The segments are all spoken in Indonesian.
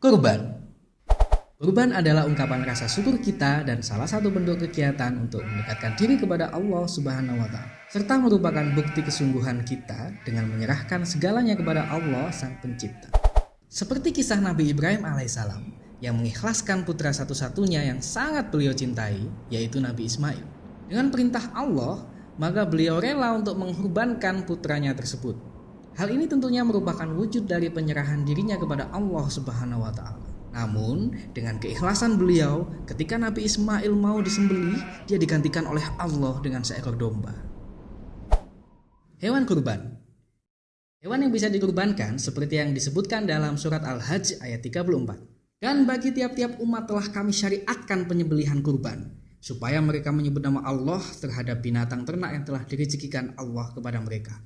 Kurban. Kurban adalah ungkapan rasa syukur kita dan salah satu bentuk kegiatan untuk mendekatkan diri kepada Allah Subhanahu wa Ta'ala, serta merupakan bukti kesungguhan kita dengan menyerahkan segalanya kepada Allah Sang Pencipta. Seperti kisah Nabi Ibrahim alaihissalam yang mengikhlaskan putra satu-satunya yang sangat beliau cintai, yaitu Nabi Ismail. Dengan perintah Allah, maka beliau rela untuk mengorbankan putranya tersebut. Hal ini tentunya merupakan wujud dari penyerahan dirinya kepada Allah Subhanahu wa Ta'ala. Namun, dengan keikhlasan beliau, ketika Nabi Ismail mau disembelih, dia digantikan oleh Allah dengan seekor domba. Hewan kurban. Hewan yang bisa dikurbankan seperti yang disebutkan dalam surat Al-Hajj ayat 34. Dan bagi tiap-tiap umat telah kami syariatkan penyembelihan kurban, supaya mereka menyebut nama Allah terhadap binatang ternak yang telah direzekikan Allah kepada mereka.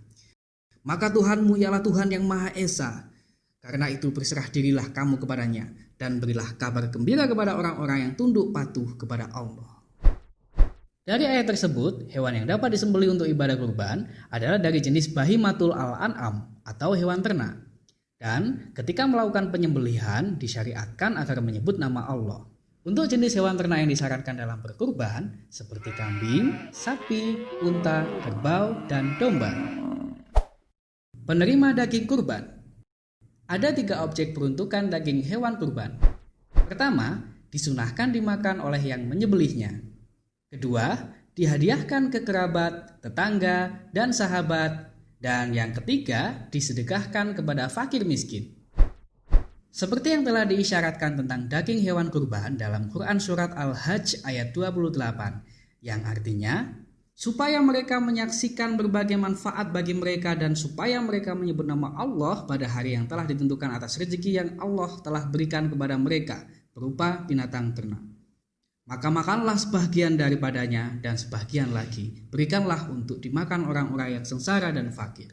Maka Tuhanmu ialah Tuhan yang Maha Esa. Karena itu berserah dirilah kamu kepadanya dan berilah kabar gembira kepada orang-orang yang tunduk patuh kepada Allah. Dari ayat tersebut, hewan yang dapat disembelih untuk ibadah kurban adalah dari jenis bahimatul al-an'am atau hewan ternak. Dan ketika melakukan penyembelihan disyariatkan agar menyebut nama Allah. Untuk jenis hewan ternak yang disyaratkan dalam berkurban seperti kambing, sapi, unta, kerbau, dan domba. Penerima daging kurban. Ada 3 objek peruntukan daging hewan kurban. Pertama, disunahkan dimakan oleh yang menyembelihnya. Kedua, dihadiahkan ke kerabat, tetangga, dan sahabat. Dan yang ketiga, disedekahkan kepada fakir miskin. Seperti yang telah diisyaratkan tentang daging hewan kurban dalam Quran Surat Al-Hajj ayat 28, yang artinya, supaya mereka menyaksikan berbagai manfaat bagi mereka dan supaya mereka menyebut nama Allah pada hari yang telah ditentukan atas rezeki yang Allah telah berikan kepada mereka berupa binatang ternak. Maka makanlah sebagian daripadanya dan sebagian lagi berikanlah untuk dimakan orang-orang yang sengsara dan fakir.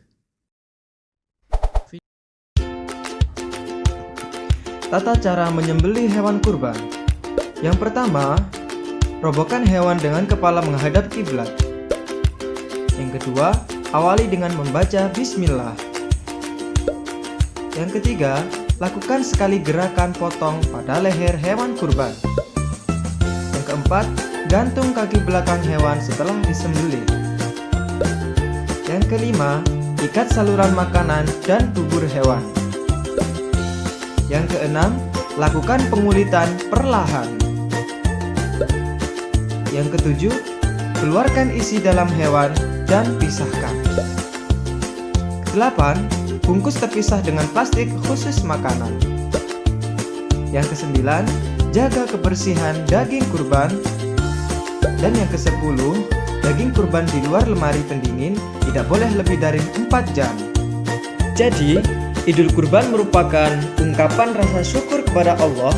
Tata cara menyembelih hewan kurban. Yang pertama, robohkan hewan dengan kepala menghadap kiblat. Yang kedua, awali dengan membaca bismillah. Yang ketiga, lakukan sekali gerakan potong pada leher hewan kurban. Yang keempat, gantung kaki belakang hewan setelah disembelih. Yang kelima, ikat saluran makanan dan bubur hewan. Yang keenam, lakukan pengulitan perlahan. Yang ketujuh, keluarkan isi dalam hewan dan pisahkan. 8. Bungkus terpisah dengan plastik khusus makanan. Yang ke-9, jaga kebersihan daging kurban. Dan yang ke-10, daging kurban di luar lemari pendingin tidak boleh lebih dari 4 jam. Jadi, Idul Kurban merupakan ungkapan rasa syukur kepada Allah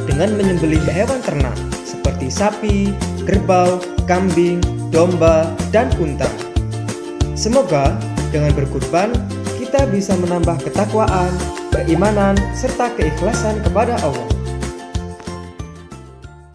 dengan menyembelih hewan ternak seperti sapi, kerbau, kambing, domba, dan unta. Semoga dengan berkurban kita bisa menambah ketakwaan, keimanan, serta keikhlasan kepada Allah.